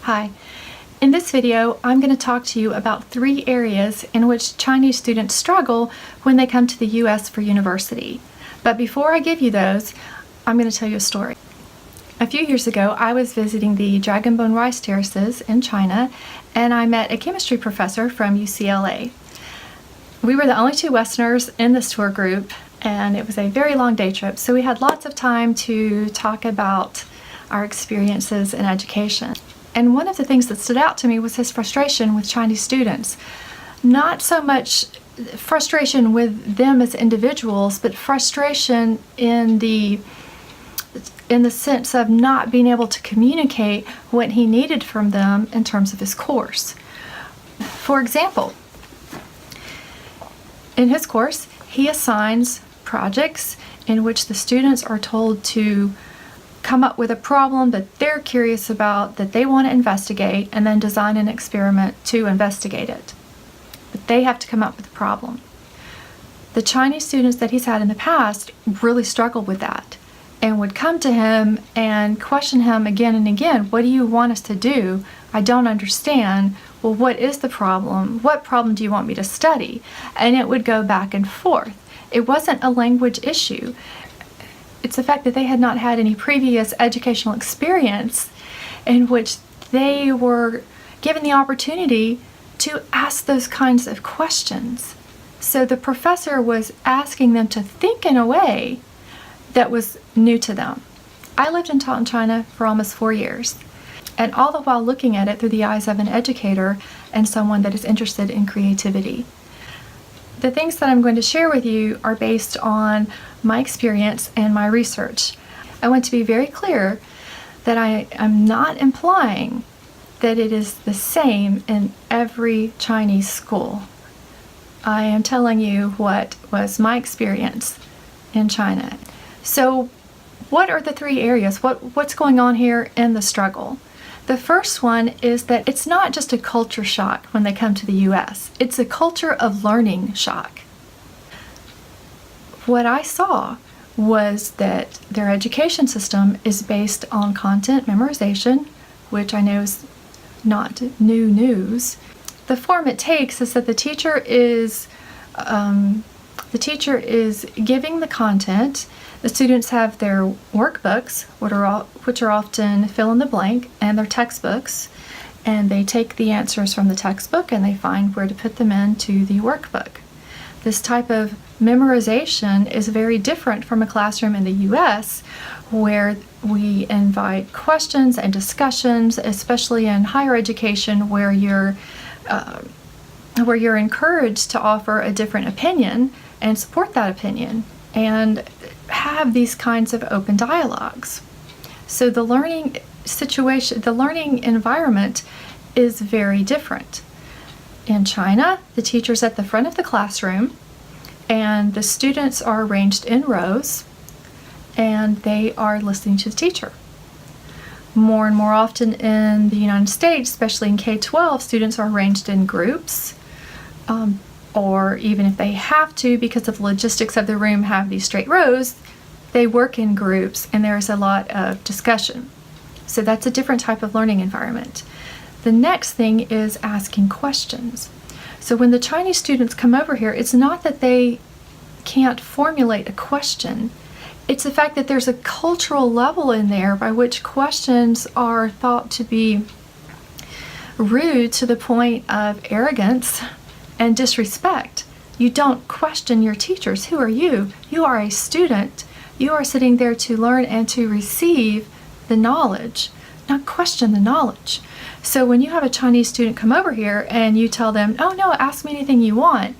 Hi. In this video, I'm going to talk to you about 3 areas in which Chinese students struggle when they come to the U.S. for university. But before I give you those, I'm going to tell you a story. A few years ago, I was visiting the Dragon Bone rice terraces in China, and I met a chemistry professor from UCLA. We were the only 2 Westerners in this tour group, and it was a very long day trip, so we had lots of time to talk about our experiences in education. And one of the things that stood out to me was his frustration with Chinese students. Not so much frustration with them as individuals, but frustration in the sense of not being able to communicate what he needed from them in terms of his course. For example, in his course, he assigns projects in which the students are told to come up with a problem that they're curious about, that they want to investigate, and then design an experiment to investigate it. But they have to come up with a problem. The Chinese students that he's had in the past really struggled with that and would come to him and question him again and again. What do you want us to do? I don't understand. Well, what is the problem? What problem do you want me to study? And it would go back and forth. It wasn't a language issue. It's the fact that they had not had any previous educational experience in which they were given the opportunity to ask those kinds of questions. So the professor was asking them to think in a way that was new to them. I lived and taught in China for almost 4 years, and all the while looking at it through the eyes of an educator and someone that is interested in creativity. The things that I'm going to share with you are based on my experience and my research. I want to be very clear that I am not implying that it is the same in every Chinese school. I am telling you what was my experience in China. So what are the 3 areas? What's going on here in the struggle? The first one is that it's not just a culture shock when they come to the U.S. It's a culture of learning shock. What I saw was that their education system is based on content memorization, which I know is not new news. The form it takes is that the teacher is giving the content. The students have their workbooks, which are often fill in the blank, and their textbooks, and they take the answers from the textbook and they find where to put them into the workbook. This type of memorization is very different from a classroom in the U.S., where we invite questions and discussions, especially in higher education, where you're encouraged to offer a different opinion and support that opinion and have these kinds of open dialogues. So the learning situation, the learning environment is very different. In China, the teacher's at the front of the classroom and the students are arranged in rows and they are listening to the teacher. More and more often in the United States, especially in K-12, students are arranged in groups, or even if they have to, because of the logistics of the room, have these straight rows, they work in groups and there's a lot of discussion. So that's a different type of learning environment. The next thing is asking questions. So when the Chinese students come over here, it's not that they can't formulate a question. It's the fact that there's a cultural level in there by which questions are thought to be rude to the point of arrogance and disrespect. You don't question your teachers. Who are you? You are a student. You are sitting there to learn and to receive the knowledge, not question the knowledge. So when you have a Chinese student come over here and you tell them, oh no, ask me anything you want,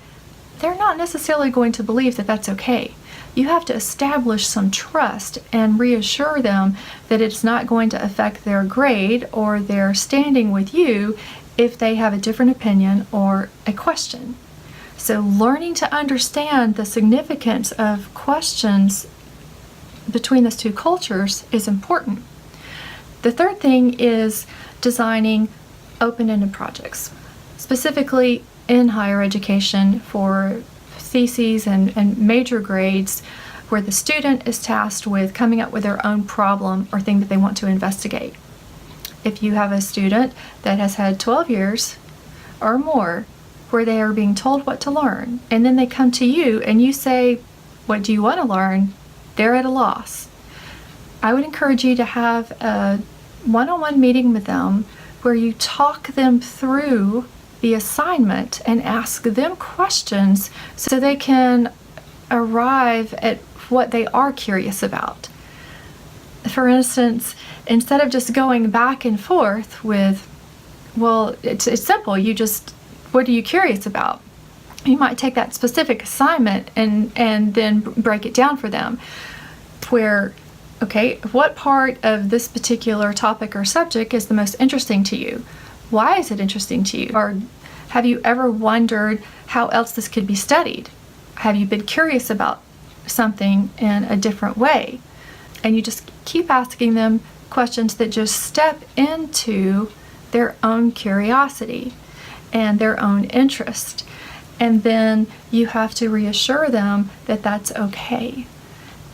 they're not necessarily going to believe that that's okay. You have to establish some trust and reassure them that it's not going to affect their grade or their standing with you if they have a different opinion or a question. So learning to understand the significance of questions between those 2 cultures is important. The third thing is designing open-ended projects, specifically in higher education for theses and major grades, where the student is tasked with coming up with their own problem or thing that they want to investigate. if you have a student that has had 12 years or more where they are being told what to learn, and then they come to you and you say, what do you want to learn? They're at a loss. I would encourage you to have a one-on-one meeting with them where you talk them through the assignment and ask them questions so they can arrive at what they are curious about. For instance, instead of just going back and forth with, well, it's simple, you just, what are you curious about? You might take that specific assignment and then break it down for them, where, okay, what part of this particular topic or subject is the most interesting to you? Why is it interesting to you? Or have you ever wondered how else this could be studied? Have you been curious about something in a different way? And you just keep asking them questions that just step into their own curiosity and their own interest. And then you have to reassure them that that's okay.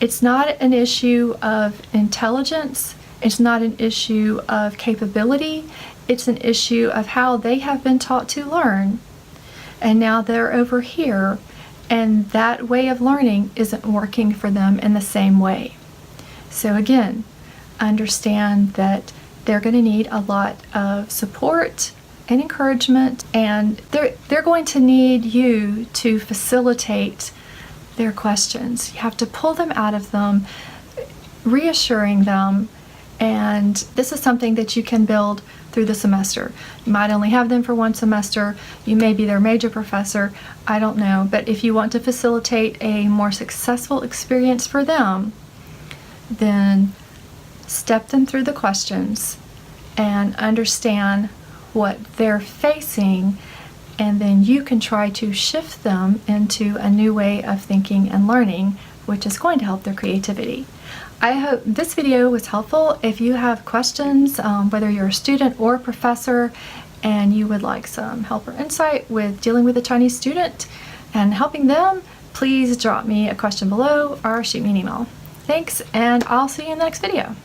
It's not an issue of intelligence. It's not an issue of capability. It's an issue of how they have been taught to learn. And now they're over here, and that way of learning isn't working for them in the same way. So again, understand that they're going to need a lot of support and encouragement, and they're going to need you to facilitate their questions. You have to pull them out of them, reassuring them, and this is something that you can build through the semester. You might only have them for one semester. You may be their major professor. I don't know. But if you want to facilitate a more successful experience for them, then step them through the questions and understand what they're facing, and then you can try to shift them into a new way of thinking and learning, which is going to help their creativity. I hope this video was helpful. If you have questions, whether you're a student or a professor, and you would like some help or insight with dealing with a Chinese student and helping them, please drop me a question below or shoot me an email. Thanks, and I'll see you in the next video.